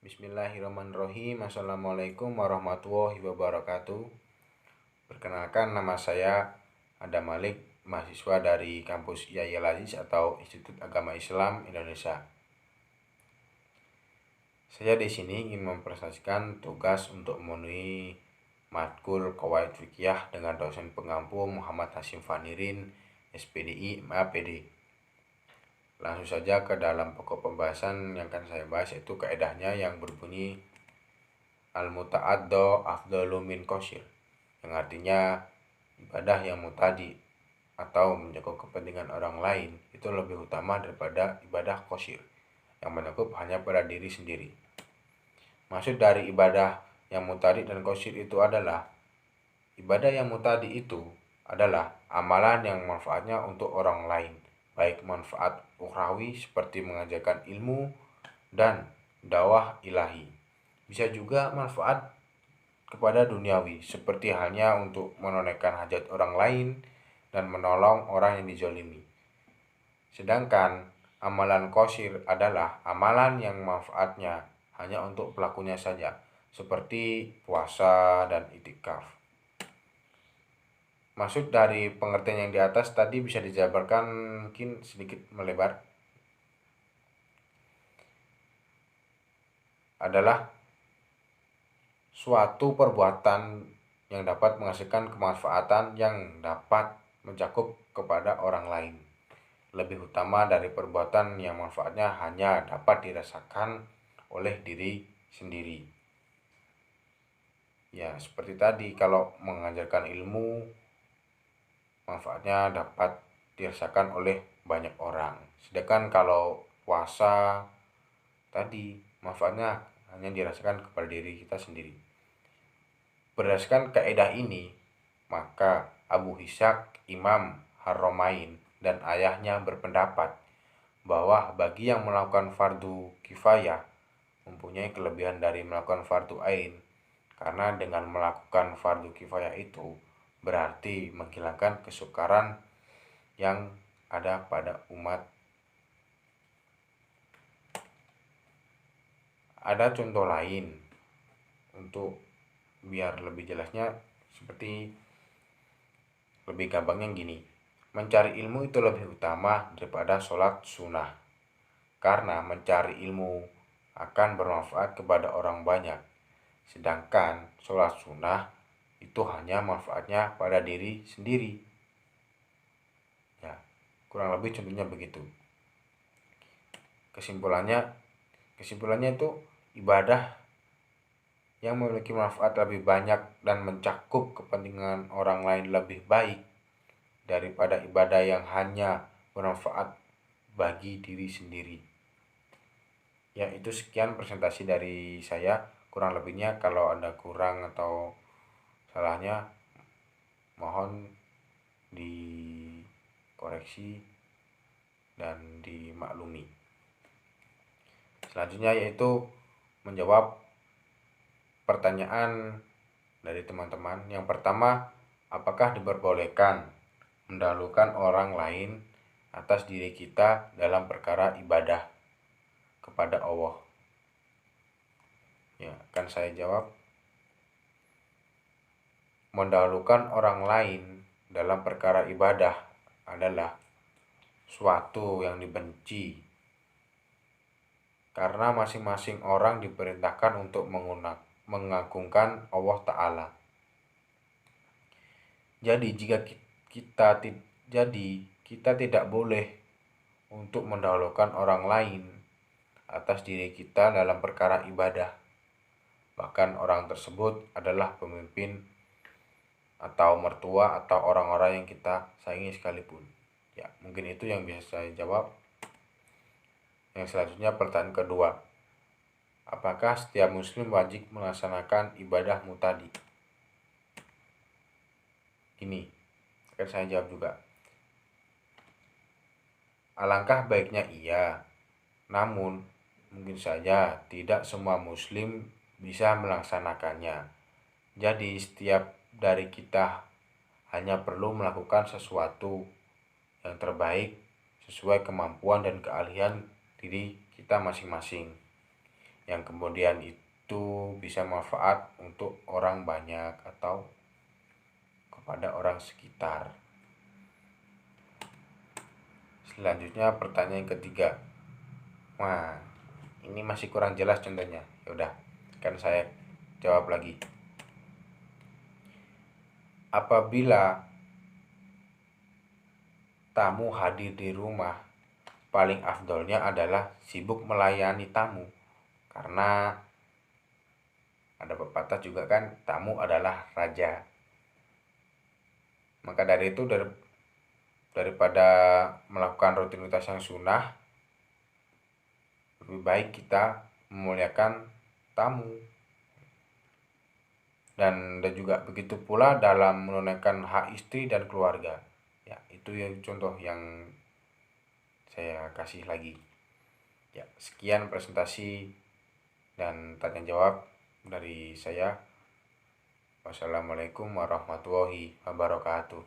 Bismillahirrahmanirrahim. Assalamualaikum warahmatullahi wabarakatuh. Perkenalkan, nama saya Adam Malik, mahasiswa dari kampus Yahya Al Aziz atau Institut Agama Islam Indonesia. Saya di sini ingin mempresentasikan tugas untuk memenuhi matkul Qawaid Fiqhiyah dengan dosen pengampu Muhammad Hasyim Fanirin, SPDI, MAPD. Langsung saja ke dalam pokok pembahasan yang akan saya bahas, yaitu kaedahnya yang berbunyi Al-muta'addo afdalu min qashir, yang artinya ibadah yang mutadi atau mencakup kepentingan orang lain itu lebih utama daripada ibadah qashir yang mencakup hanya pada diri sendiri. Maksud dari ibadah yang mutadi dan qashir itu adalah ibadah yang mutadi itu adalah amalan yang manfaatnya untuk orang lain, baik manfaat ukhrawi seperti mengajarkan ilmu dan dakwah ilahi, bisa juga manfaat kepada duniawi seperti halnya untuk menunaikan hajat orang lain dan menolong orang yang dizolimi. Sedangkan amalan qashir adalah amalan yang manfaatnya hanya untuk pelakunya saja, seperti puasa dan iktikaf. Maksud dari pengertian yang di atas tadi bisa dijabarkan mungkin sedikit melebar. Adalah suatu perbuatan yang dapat menghasilkan kemanfaatan yang dapat mencakup kepada orang lain, lebih utama dari perbuatan yang manfaatnya hanya dapat dirasakan oleh diri sendiri. Ya, seperti tadi, kalau mengajarkan ilmu manfaatnya dapat dirasakan oleh banyak orang. Sedangkan kalau puasa tadi manfaatnya hanya dirasakan kepada diri kita sendiri. Berdasarkan kaidah ini, maka Abu Ishaq Imam Harromain dan ayahnya berpendapat bahwa bagi yang melakukan fardu kifayah mempunyai kelebihan dari melakukan fardu ain, karena dengan melakukan fardu kifayah itu berarti menghilangkan kesukaran yang ada pada umat. Ada contoh lain untuk biar lebih jelasnya, seperti lebih gampangnya gini: mencari ilmu itu lebih utama daripada sholat sunnah, karena mencari ilmu akan bermanfaat kepada orang banyak, sedangkan sholat sunnah itu hanya manfaatnya pada diri sendiri. Ya, kurang lebih contohnya begitu. Kesimpulannya itu ibadah yang memiliki manfaat lebih banyak dan mencakup kepentingan orang lain lebih baik daripada ibadah yang hanya bermanfaat bagi diri sendiri. Ya, itu sekian presentasi dari saya. Kurang lebihnya kalau ada kurang atau salahnya mohon dikoreksi dan dimaklumi. Selanjutnya yaitu menjawab pertanyaan dari teman-teman. Yang pertama, apakah diperbolehkan mendahulukan orang lain atas diri kita dalam perkara ibadah kepada Allah? Ya, akan saya jawab. Mendahulukan orang lain dalam perkara ibadah adalah suatu yang dibenci, karena masing-masing orang diperintahkan untuk mengagungkan Allah Ta'ala. Jadi kita tidak boleh untuk mendahulukan orang lain atas diri kita dalam perkara ibadah. Bahkan orang tersebut adalah pemimpin atau mertua atau orang-orang yang kita sayangi sekalipun. Ya, mungkin itu yang bisa saya jawab. Yang selanjutnya, pertanyaan kedua, apakah setiap muslim wajib melaksanakan ibadah mutadi? Ini akan saya jawab juga. Alangkah baiknya iya, namun mungkin saja tidak semua muslim bisa melaksanakannya. Jadi setiap dari kita hanya perlu melakukan sesuatu yang terbaik sesuai kemampuan dan keahlian diri kita masing-masing. yang kemudian itu bisa manfaat untuk orang banyak atau kepada orang sekitar. Selanjutnya pertanyaan ketiga. Nah, ini masih kurang jelas contohnya. Ya udah, kan saya jawab lagi. Apabila tamu hadir di rumah, paling afdolnya adalah sibuk melayani tamu. Karena ada pepatah juga kan, tamu adalah raja. Maka dari itu daripada melakukan rutinitas yang sunnah, lebih baik kita memuliakan tamu. Dan juga begitu pula dalam menunaikan hak istri dan keluarga. Ya, itu yang contoh yang saya kasih lagi. Ya, sekian presentasi dan tanya jawab dari saya. Wassalamualaikum warahmatullahi wabarakatuh.